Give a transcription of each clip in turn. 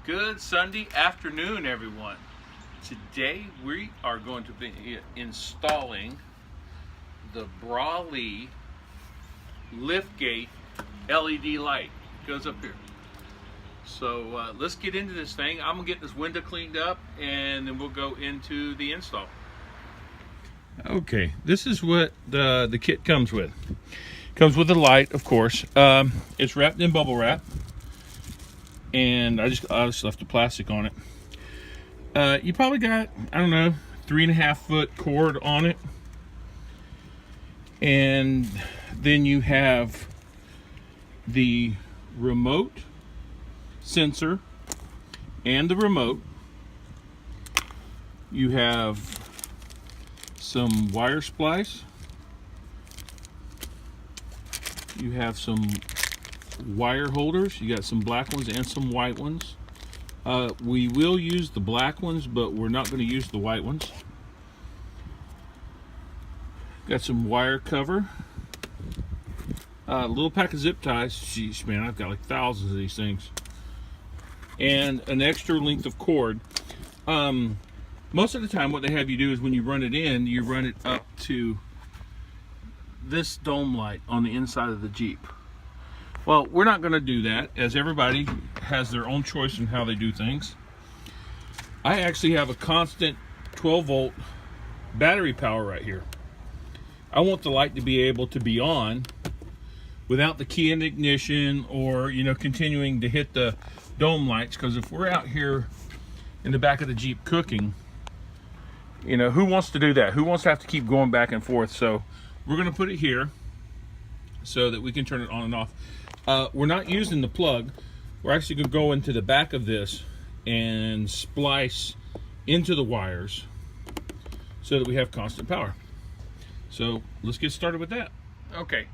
Good Sunday afternoon, everyone. Today we are going to be installing the Brawley liftgate LED light. It goes up here. So let's get into this thing. I'm gonna get this window cleaned up and then we'll go into the install. Okay, this is what the kit comes with. Comes with a light, of course. It's wrapped in bubble wrap, and I just left the plastic on it. You probably got, I don't know, 3.5 foot cord on it, and then you have the remote sensor and the remote. You have some wire splice. You have some wire holders. You got some black ones and some white ones. We will use the black ones, but we're not going to use the white ones. Got some wire cover. A little pack of zip ties. Jeez, man, I've got like thousands of these things. And an extra length of cord. Most of the time what they have you do is when you run it in, you run it up to this dome light on the inside of the Jeep. Well, we're not going to do that, as everybody has their own choice in how they do things. I actually have a constant 12 volt battery power right here. I want the light to be able to be on without the key in ignition or, you know, continuing to hit the dome lights, because if we're out here in the back of the Jeep cooking, you know, who wants to do that? Who wants to have to keep going back and forth? So we're going to put it here so that we can turn it on and off. We're not using the plug. We're actually going to go into the back of this and splice into the wires so that we have constant power. So let's get started with that. Okay,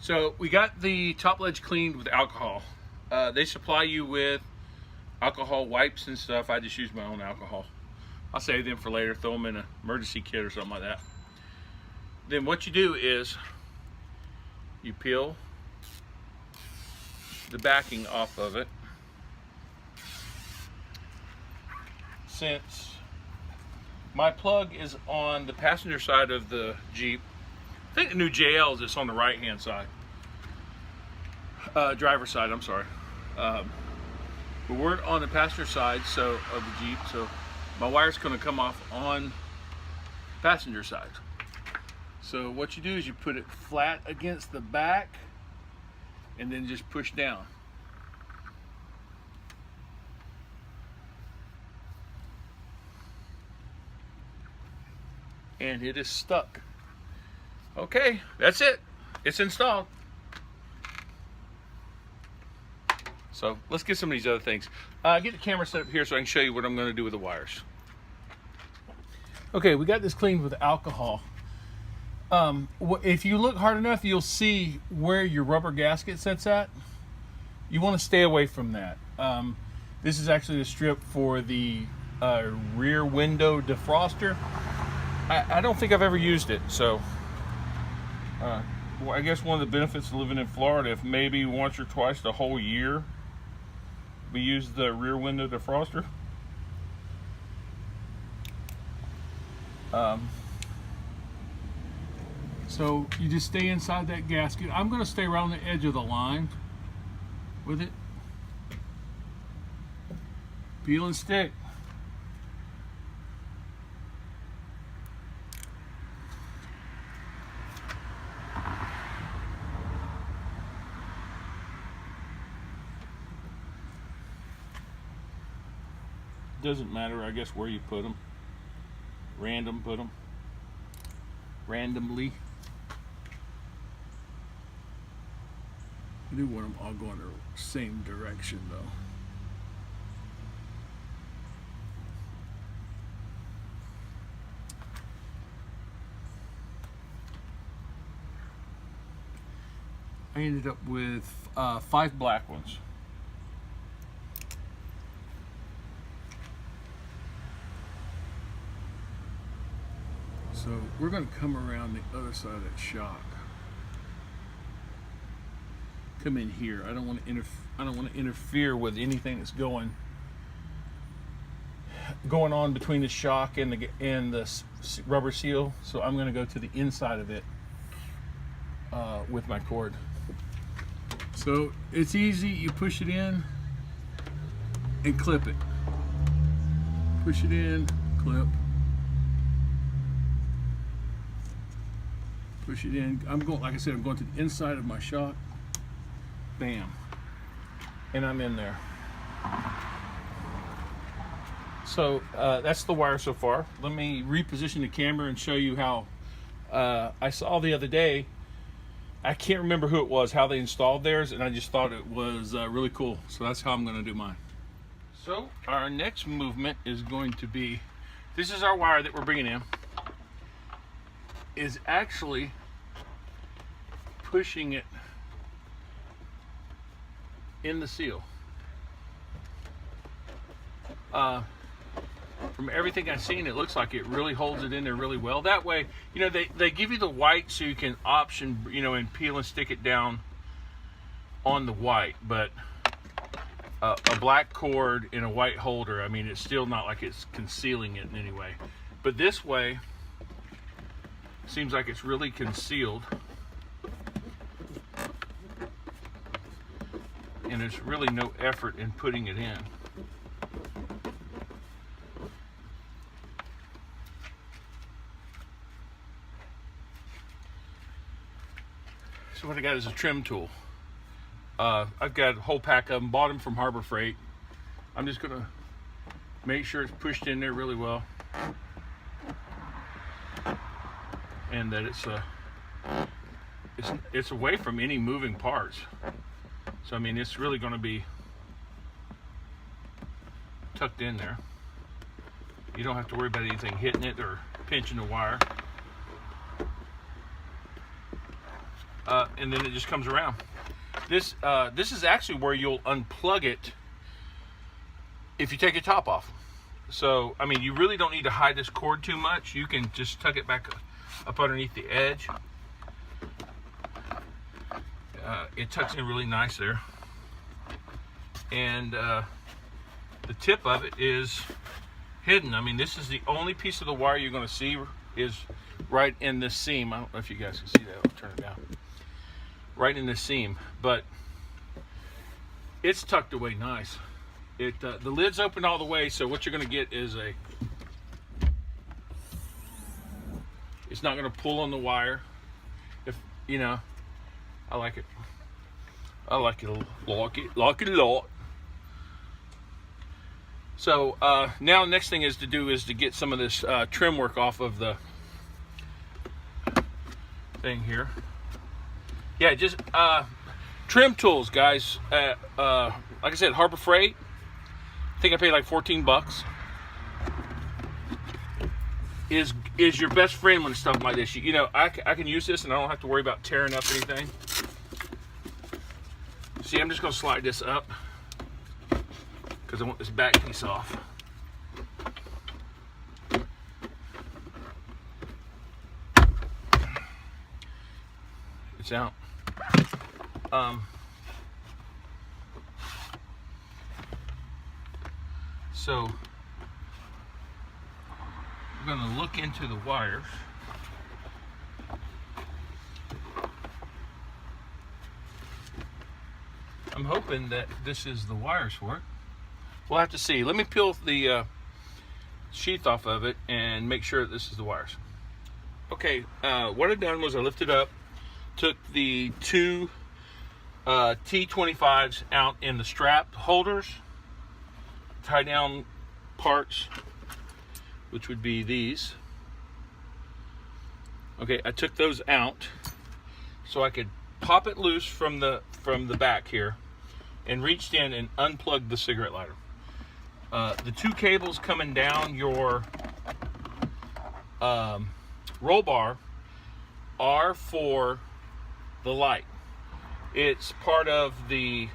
so we got the top ledge cleaned with alcohol. They supply you with alcohol wipes and stuff. I just use my own alcohol. I'll save them for later, throw them in an emergency kit or something like that. Then what you do is you peel the backing off of it. Since my plug is on the passenger side of the Jeep, I think the new JL is on the right hand side, driver's side, I'm sorry. But we're on the passenger side of the Jeep, so my wire's going to come off on passenger side. So what you do is you put it flat against the back and then just push down. And it is stuck. Okay, that's it. It's installed. So let's get some of these other things. Get the camera set up here so I can show you what I'm going to do with the wires. Okay, we got this cleaned with alcohol. If you look hard enough, you'll see where your rubber gasket sits at. You want to stay away from that. This is actually the strip for the rear window defroster. I don't think I've ever used it, so well, I guess one of the benefits of living in Florida, if maybe once or twice the whole year we use the rear window defroster. So you just stay inside that gasket. I'm going to stay around the edge of the line with it. Peel and stick. Doesn't matter, I guess, where you put them. Random, put them. Randomly. I do want them all going the same direction, though. I ended up with 5 black ones. So we're going to come around the other side of that shock. Come in here. I don't want to interfere with anything that's going going on between the shock and the rubber seal, so I'm going to go to the inside of it with my cord. So it's easy. You push it in and clip it. Push it in, clip. Push it in. I'm going, like I said, I'm going to the inside of my shock. Bam. And I'm in there. So that's the wire so far. Let me reposition the camera and show you how I saw the other day. I can't remember who it was, how they installed theirs, and I just thought it was really cool. So that's how I'm going to do mine. So our next movement is going to be, this is our wire that we're bringing in, is actually pushing it in the seal. From everything I've seen, it looks like it really holds it in there really well. That way, you know, they give you the white so you can option, you know, and peel and stick it down on the white, but a black cord in a white holder, I mean, it's still not like it's concealing it in any way. But this way, seems like it's really concealed. And there's really no effort in putting it in. So what I got is a trim tool. I've got a whole pack of them, bought them from Harbor Freight. I'm just gonna make sure it's pushed in there really well. And that it's away from any moving parts. So I mean, it's really gonna be tucked in there. You don't have to worry about anything hitting it or pinching the wire. And then it just comes around. This is actually where you'll unplug it if you take your top off. So, I mean, you really don't need to hide this cord too much. You can just tuck it back up underneath the edge. It tucks in really nice there. And the tip of it is hidden. I mean, this is the only piece of the wire you're going to see is right in this seam. I don't know if you guys can see that. I'll turn it down. Right in the seam, but it's tucked away nice. The lid's open all the way, so what you're going to get is it's not going to pull on the wire. If you know, I like it. I like it a lot. So now the next thing is to get some of this trim work off of the thing here. Yeah, just trim tools, guys. Like I said, Harbor Freight. I think I paid like 14 bucks. Is your best friend when stuff like this. You know, I can use this and I don't have to worry about tearing up anything. See, I'm just going to slide this up because I want this back piece off. It's out. So we're going to look into the wires. I'm hoping that this is the wires for it. We'll have to see. Let me peel the sheath off of it and make sure that this is the wires. Okay, what I've done was I lifted up, took the two T25s out in the strap holders, tie down parts, which would be these. Okay, I took those out so I could pop it loose from the back here and reached in and unplugged the cigarette lighter. The two cables coming down your roll bar are for the light. It's part of the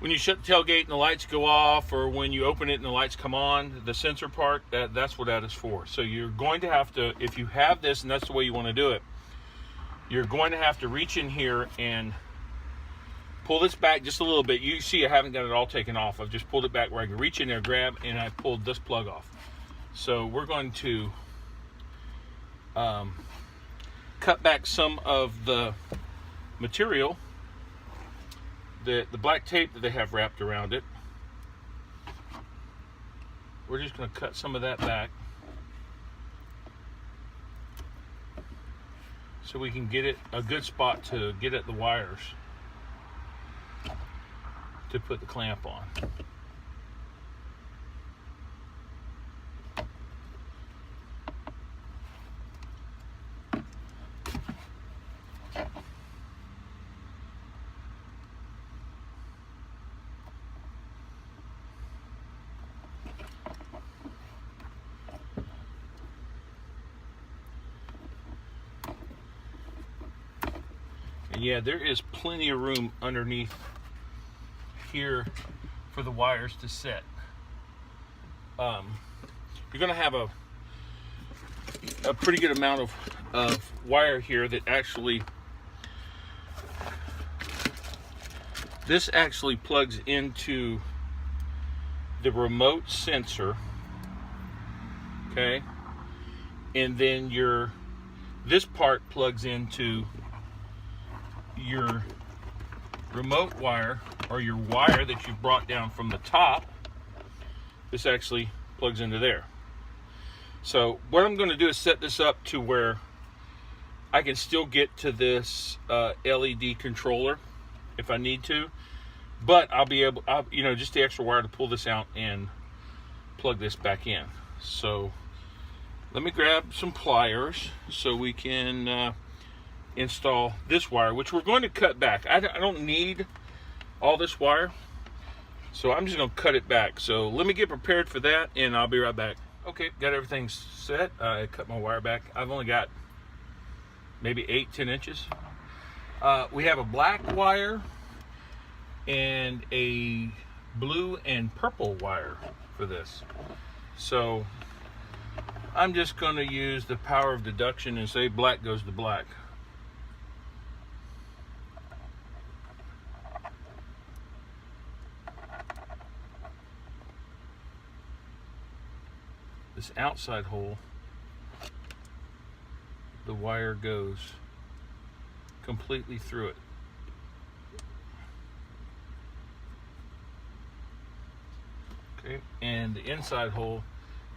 when you shut the tailgate and the lights go off, or when you open it and the lights come on, the sensor part, that's what that is for. So you're going to have to, if you have this and that's the way you want to do it, you're going to have to reach in here and pull this back just a little bit. You see I haven't got it all taken off. I've just pulled it back where I can reach in there, grab, and I pulled this plug off. So we're going to cut back some of the material, the black tape that they have wrapped around it. We're just going to cut some of that back so we can get it a good spot to get at the wires to put the clamp on. And yeah, there is plenty of room underneath here for the wires to set. You're going to have a pretty good amount of wire here that actually, this actually plugs into the remote sensor, okay, and then this part plugs into your remote wire, or your wire that you brought down from the top. This actually plugs into there. So what I'm going to do is set this up to where I can still get to this LED controller if I need to, but I'll be able, you know, just the extra wire to pull this out and plug this back in. So let me grab some pliers so we can install this wire, which we're going to cut back. I don't need all this wire, so I'm just going to cut it back. So let me get prepared for that, and I'll be right back. Okay, got everything set. I cut my wire back. I've only got maybe 8-10 inches. We have a black wire and a blue and purple wire for this. So I'm just going to use the power of deduction and say black goes to black. This outside hole, the wire goes completely through it. Okay, and the inside hole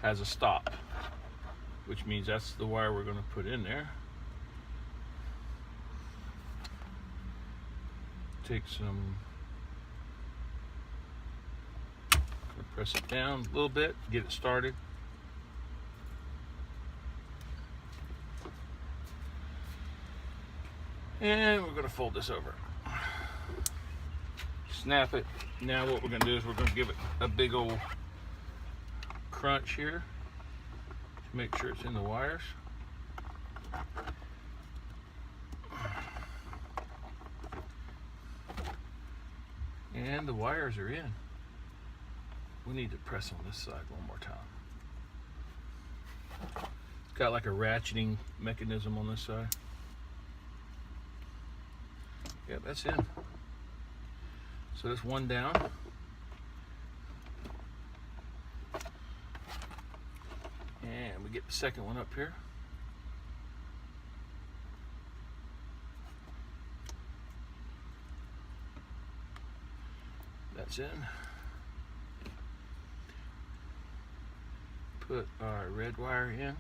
has a stop, which means that's the wire we're going to put in there. Take some, press it down a little bit, get it started. And we're going to fold this over. Snap it. Now what we're going to do is we're going to give it a big old crunch here to make sure it's in the wires. And the wires are in. We need to press on this side one more time. It's got like a ratcheting mechanism on this side. Yep, that's in. So that's one down. And we get the second one up here. That's in. Put our red wire in.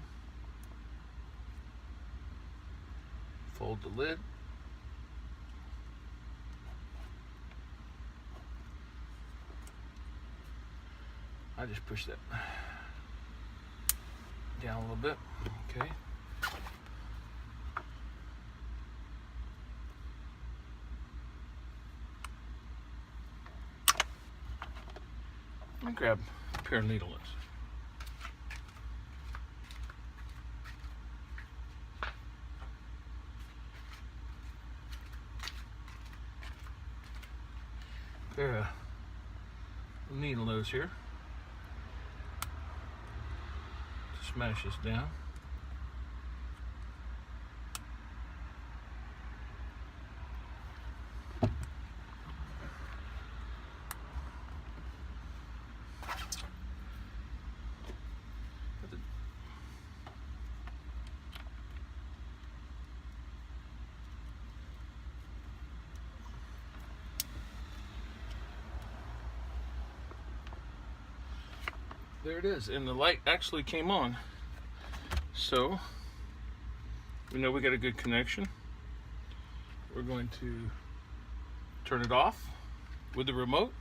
Fold the lid. I just push that down a little bit. Okay. Let me grab a pair of needle nose. Pair of needle nose here. Smash this down. there it is, and the light actually came on. So we know we got a good connection. We're going to turn it off with the remote,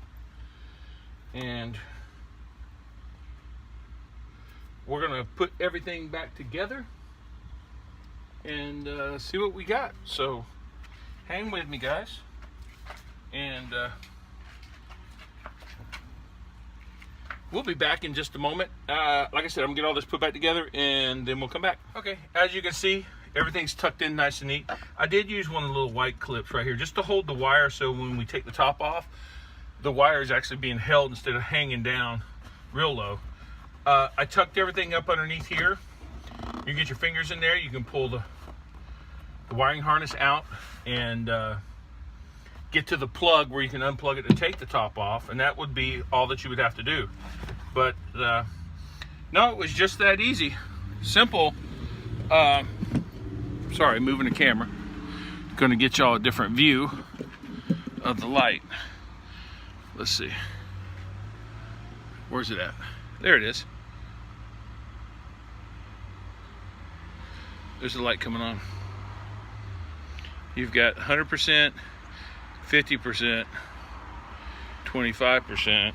and we're gonna put everything back together and see what we got. So hang with me, guys, and we'll be back in just a moment. Like I said, I'm gonna get all this put back together and then we'll come back. Okay, as you can see, everything's tucked in nice and neat. I did use one of the little white clips right here just to hold the wire, so when we take the top off, the wire is actually being held instead of hanging down real low. I tucked everything up underneath here. You get your fingers in there, you can pull the wiring harness out and get to the plug where you can unplug it to take the top off, and that would be all that you would have to do. But no, it was just that easy. Simple. Sorry, moving the camera. Gonna get y'all a different view of the light. Let's see. Where's it at? There it is. There's the light coming on. You've got 100%, 50%, 25%,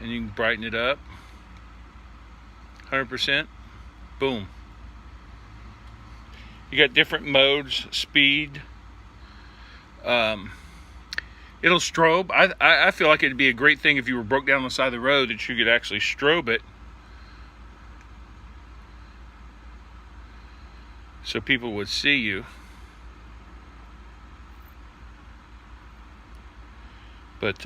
and you can brighten it up. 100%, boom. You got different modes, speed. It'll strobe. I feel like it'd be a great thing if you were broke down on the side of the road that you could actually strobe it, so people would see you. But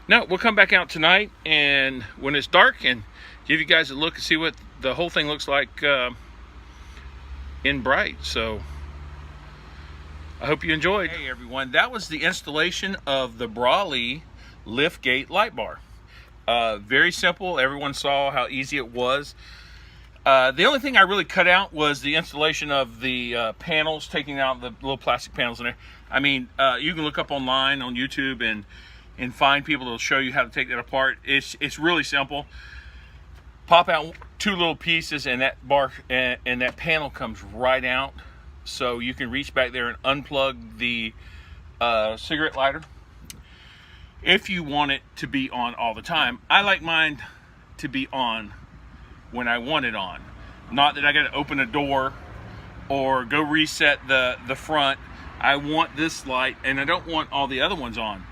no, we'll come back out tonight, and when it's dark, and give you guys a look and see what the whole thing looks like in bright. So I hope you enjoyed. Hey everyone, that was the installation of the Brawley liftgate light bar. Very simple. Everyone saw how easy it was. The only thing I really cut out was the installation of the panels, taking out the little plastic panels in there. I mean, you can look up online on YouTube and find people that'll show you how to take that apart. It's really simple. Pop out two little pieces, and that bar and that panel comes right out. So you can reach back there and unplug the cigarette lighter if you want it to be on all the time. I like mine to be on when I want it on. Not that I got to open a door or go reset the front. I want this light, and I don't want all the other ones on.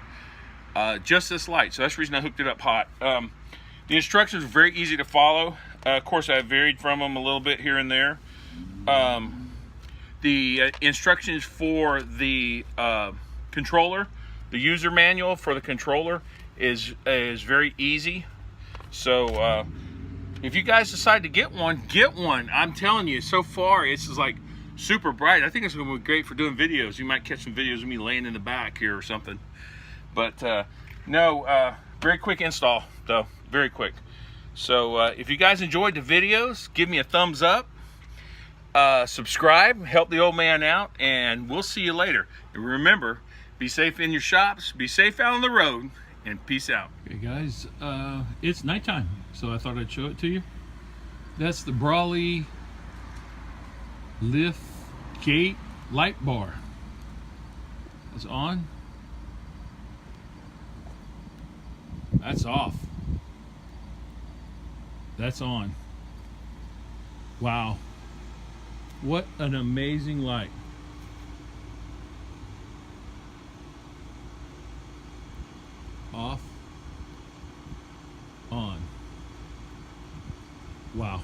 Just this light. So that's the reason I hooked it up hot. The instructions are very easy to follow. Of course, I varied from them a little bit here and there. The instructions for the controller, the user manual for the controller is very easy. So if you guys decide to get one, get one. I'm telling you, so far it's just like super bright. I think it's going to be great for doing videos. You might catch some videos of me laying in the back here or something. But no, very quick install though, very quick. So if you guys enjoyed the videos, give me a thumbs up. Subscribe, help the old man out, and we'll see you later. And remember, be safe in your shops, be safe out on the road, and peace out. Okay guys, it's nighttime, so I thought I'd show it to you. That's the Brawley liftgate light bar. It's on. That's off. That's on. Wow. What an amazing light. Off. On. Wow.